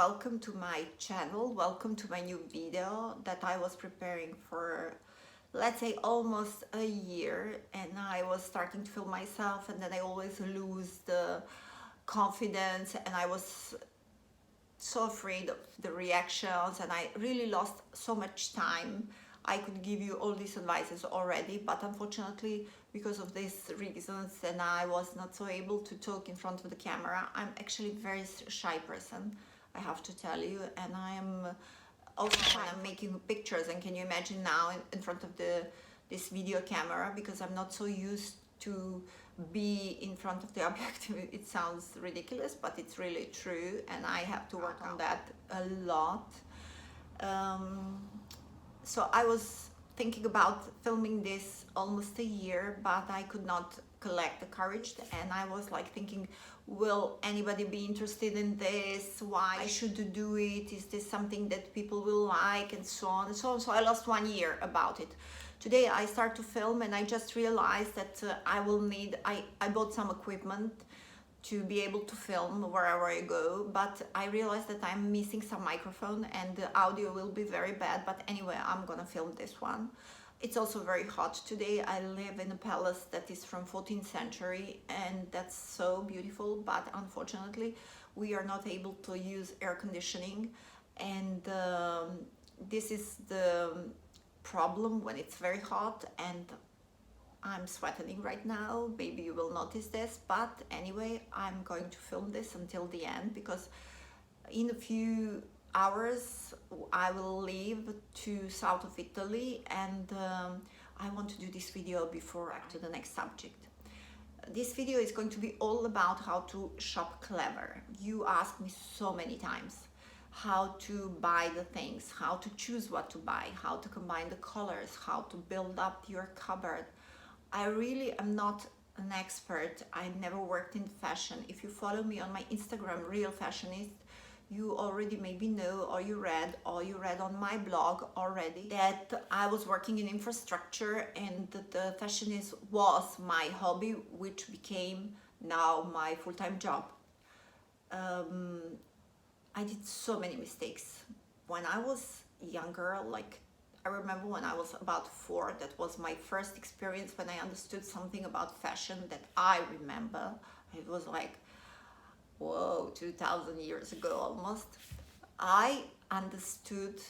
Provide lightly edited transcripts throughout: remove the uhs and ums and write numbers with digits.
welcome to my channel, welcome to my new video that I was preparing for, let's say, almost a year. And I was starting to film myself, and then I always lose the confidence, and I was so afraid of the reactions, and I really lost so much time. I could give you all these advices already, but unfortunately, because of these reasons, and I was not so able to talk in front of the camera. I'm actually a very shy person, I have to tell you, and I am also when I'm making pictures. And can you imagine now in front of this video camera, because I'm not so used to be in front of the objective. It sounds ridiculous, but it's really true, and I have to work on that a lot. So I was thinking about filming this almost a year, but I could not collect the courage, and I was like thinking, will anybody be interested in this? Why I should do it? Is this something that people will like? And so on and so on. So I lost 1 year about it. Today I start to film, and I just realized that I will need, I bought some equipment to be able to film wherever I go, but I realized that I'm missing some microphone and the audio will be very bad. But anyway, I'm gonna film this one. It's also very hot today. I live in a palace that is from 14th century, and that's so beautiful, but unfortunately we are not able to use air conditioning, and this is the problem when it's very hot. And I'm sweating right now. Maybe you will notice this, but anyway, I'm going to film this until the end, because in a few hours I will leave to south of Italy, and I want to do this video before to the next subject. This video is going to be all about how to shop clever. You asked me so many times how to buy the things, how to choose what to buy, how to combine the colors, how to build up your cupboard. I really am not an expert. I never worked in fashion. If you follow me on my Instagram, Real Fashionist, you already maybe know, or you read on my blog already, that I was working in infrastructure, and that the fashionist was my hobby, which became now my full-time job. I did so many mistakes when I was younger. Like, I remember when I was about 4, that was my first experience when I understood something about fashion that I remember. It was like, whoa, 2000 years ago almost. I understood,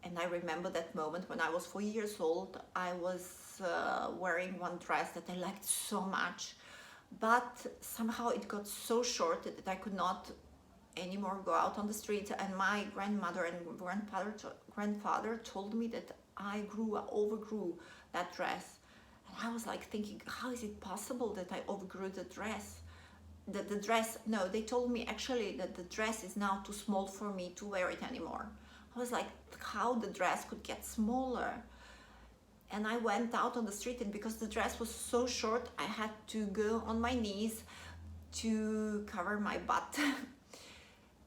and I remember that moment when I was 4 years old. I was wearing one dress that I liked so much, but somehow it got so short that I could not anymore go out on the street, and my grandmother and grandfather told me that I overgrew that dress. And I was like thinking, how is it possible that I overgrew the dress? No, they told me actually that the dress is now too small for me to wear it anymore. I was like, how the dress could get smaller? And I went out on the street, and because the dress was so short, I had to go on my knees to cover my butt.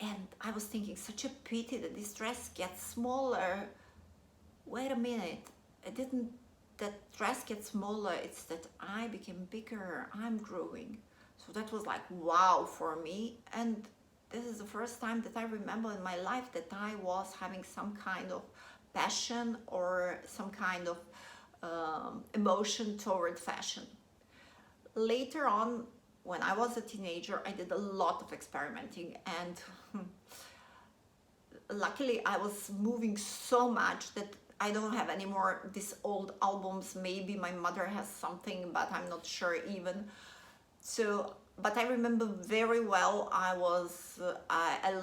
And I was thinking, such a pity that this dress gets smaller. Wait a minute, that dress get smaller, it's that I became bigger, I'm growing. So that was like, wow, for me. And this is the first time that I remember in my life that I was having some kind of passion or some kind of emotion toward fashion. Later on, when I was a teenager, I did a lot of experimenting, and luckily I was moving so much that I don't have any more these old albums. Maybe my mother has something, but I'm not sure even. So, but I remember very well, I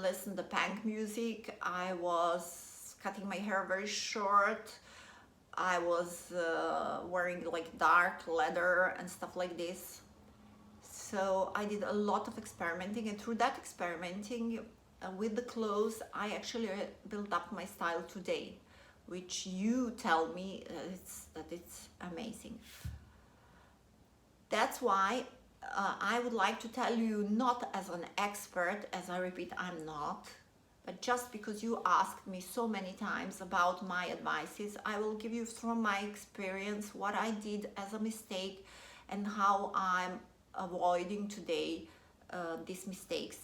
listened to punk music, I was cutting my hair very short, I was wearing like dark leather and stuff like this. So I did a lot of experimenting, and through that experimenting with the clothes, I actually built up my style today, which you tell me that it's amazing. That's why I would like to tell you, not as an expert, as I repeat, I'm not, but just because you asked me so many times about my advices, I will give you from my experience what I did as a mistake and how I'm avoiding today these mistakes.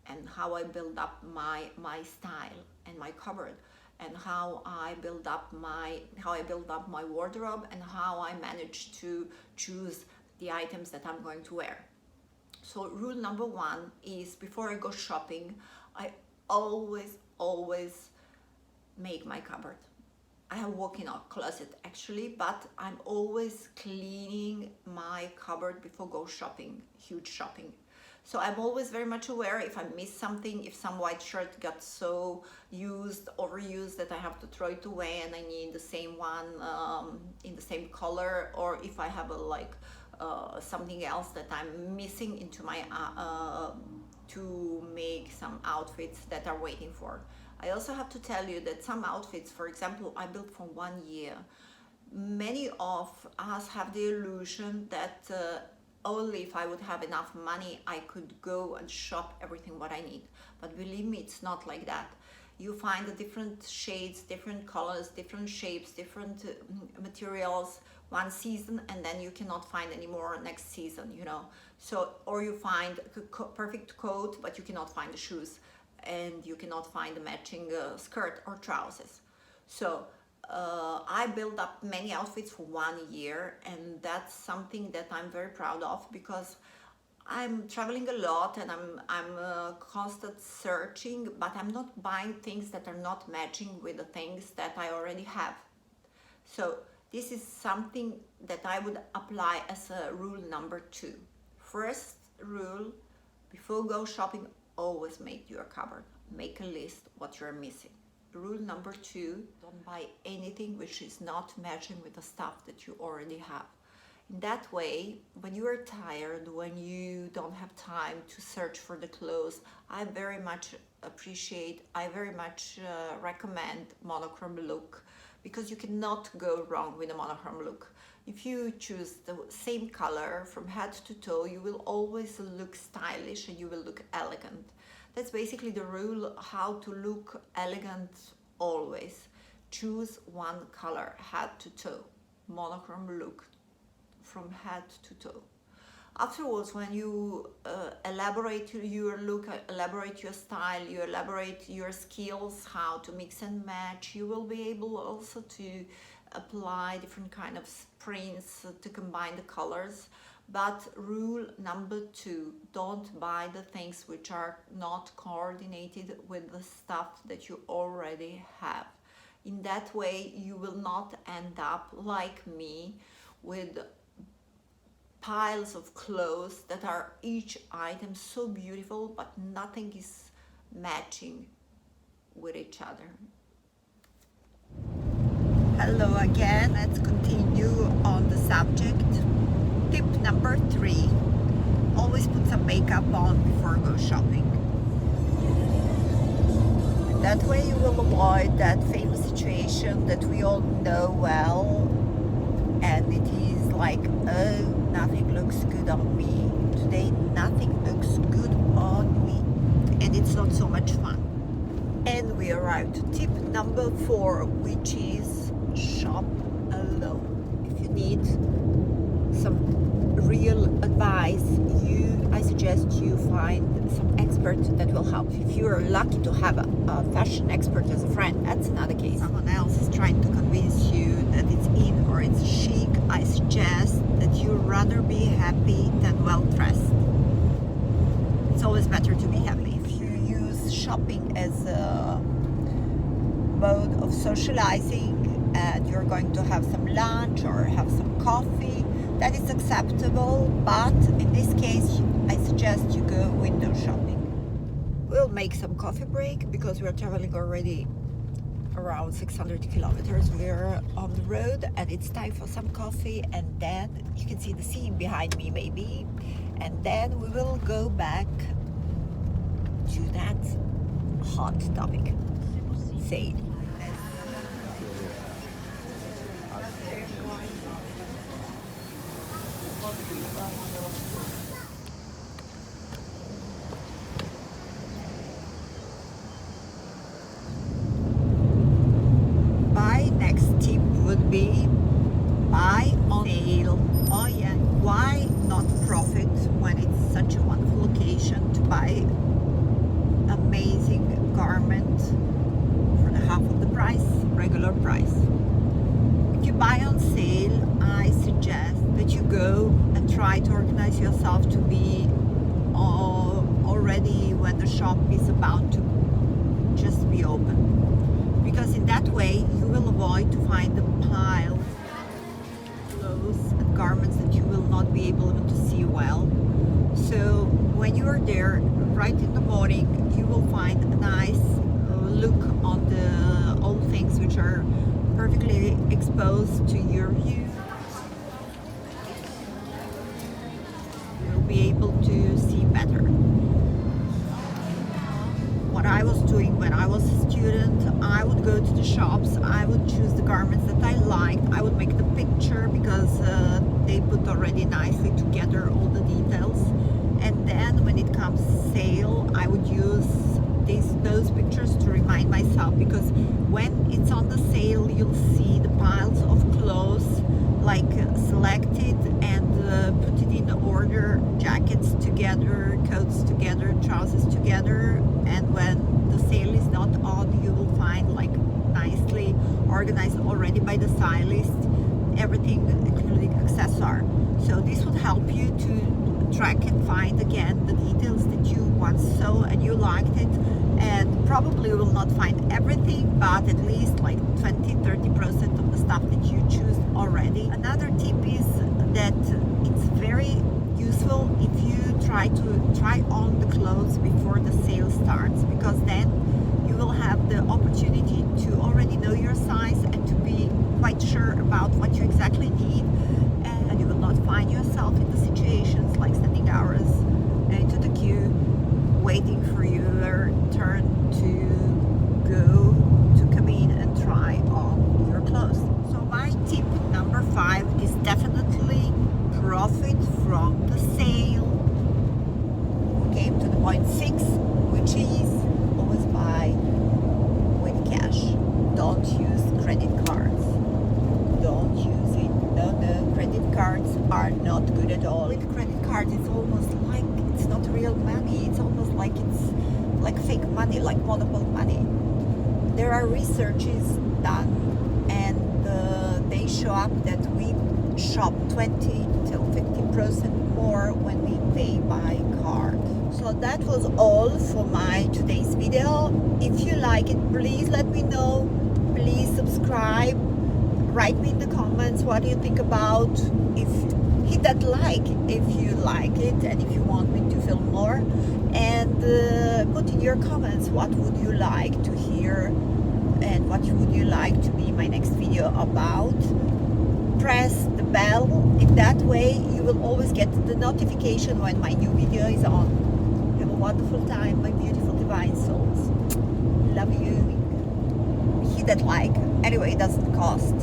and how I build up my style and my cupboard, and how I build up my wardrobe, and how I manage to choose the items that I'm going to wear. So rule number one is, before I go shopping, I always make my cupboard. I have a walk-in closet actually, but I'm always cleaning my cupboard before go shopping, huge shopping. So I'm always very much aware if I miss something, if some white shirt got so overused that I have to throw it away and I need the same one in the same color, or if I have something else that I'm missing into my to make some outfits that are waiting for. I also have to tell you that some outfits, for example, I built for 1 year. Many of us have the illusion that only if I would have enough money I could go and shop everything what I need. But believe me, it's not like that. You find the different shades, different colors, different shapes, different materials one season, and then you cannot find any more next season, you know. So, or you find a perfect coat, but you cannot find the shoes, and you cannot find a matching skirt or trousers. So I built up many outfits for 1 year, and that's something that I'm very proud of, because I'm traveling a lot and I'm constant searching, but I'm not buying things that are not matching with the things that I already have. So this is something that I would apply as a rule number 2. First rule, before go shopping, always make your cupboard. Make a list what you're missing. Rule number 2, don't buy anything which is not matching with the stuff that you already have. In that way, when you are tired, when you don't have time to search for the clothes, I very much recommend monochrome look, because you cannot go wrong with a monochrome look. If you choose the same color from head to toe, you will always look stylish and you will look elegant. That's basically the rule, how to look elegant always. Choose one color, head to toe, monochrome look from head to toe. Afterwards, when you elaborate your look, elaborate your style, you elaborate your skills, how to mix and match, you will be able also to apply different kind of prints to combine the colors. But rule number 2, don't buy the things which are not coordinated with the stuff that you already have. In that way, you will not end up like me with piles of clothes that are each item so beautiful, but nothing is matching with each other. Hello again, let's continue on the subject. Tip number 3, always put some makeup on before go shopping. That way you will avoid that famous situation that we all know well, and it is like, oh, nothing looks good on me. Today nothing looks good on me, and it's not so much fun. And we arrive to tip number 4, which is shop alone. If you need some real advice, I suggest you find some expert that will help. If you are lucky to have a fashion expert as a friend, that's another case. Someone else is trying to convince you that it's in or it's chic, I suggest that you rather be happy than well dressed. It's always better to be happy. If you use shopping as a mode of socializing and you're going to have some lunch or have some coffee, that is acceptable, but in this case I suggest you go window shopping. We'll make some coffee break because we're traveling already around 600 kilometers. We're on the road and it's time for some coffee, and then you can see the sea behind me maybe, and then we will go back to that hot topic, sail. My next tip would be buy on sale. Oh yeah, why not profit when it's such a wonderful occasion to buy garment for the half of the price, regular price. If you buy on sale, I suggest that you go and try to organize yourself to be already when the shop is about to just be open, because in that way you will avoid to find the pile of clothes and garments that you will not be able even to see well. So when you are there right in the morning, you will find a nice look on the old things which are perfectly exposed to your view. You'll be able to see better. What I was doing when I was a student, I would go to the shops, I would choose the garments that I liked, I would make the picture because they put already nicely together all the details, and then when it comes sale, I would use those pictures to remind myself, because when it's on the sale you'll see the piles of clothes like selected and put it in order, jackets together, coats together, trousers together, and when the sale is not on, you will find like nicely organized already by the stylist, everything including accessory. So this would help you to track and find again the details that you once saw and you liked it, and probably will not find everything, but at least like 20-30% of the stuff that you choose already. Another tip is that it's very useful if you try on the clothes before the sale starts, because then you will have the opportunity to already know your size and to be quite sure about what you exactly need, and you will not find yourself in the situations like standing hours into the queue waiting for your turn to go to cabin and try on your clothes. So my tip number 5 is definitely profit from the sale. We came to the point 6, which is always buy with cash. Don't use credit cards. Don't use it. No, credit cards are not good at all. With credit cards, it's almost like it's not real money. It's almost like it's like fake money, like monopoly money. There are researches done, and they show up that we shop 20 till 50% more when we pay by card. So that was all for my today's video. If you like it, please let me know. Please subscribe. Write me in the comments what you think about. If hit that like if you like it and if you want me to film more, and put in your comments what would you like to hear and what would you like to be my next video about. Press the bell, in that way you will always get the notification when my new video is on. Have a wonderful time, my beautiful divine souls. Love you. Hit that like, anyway, it doesn't cost.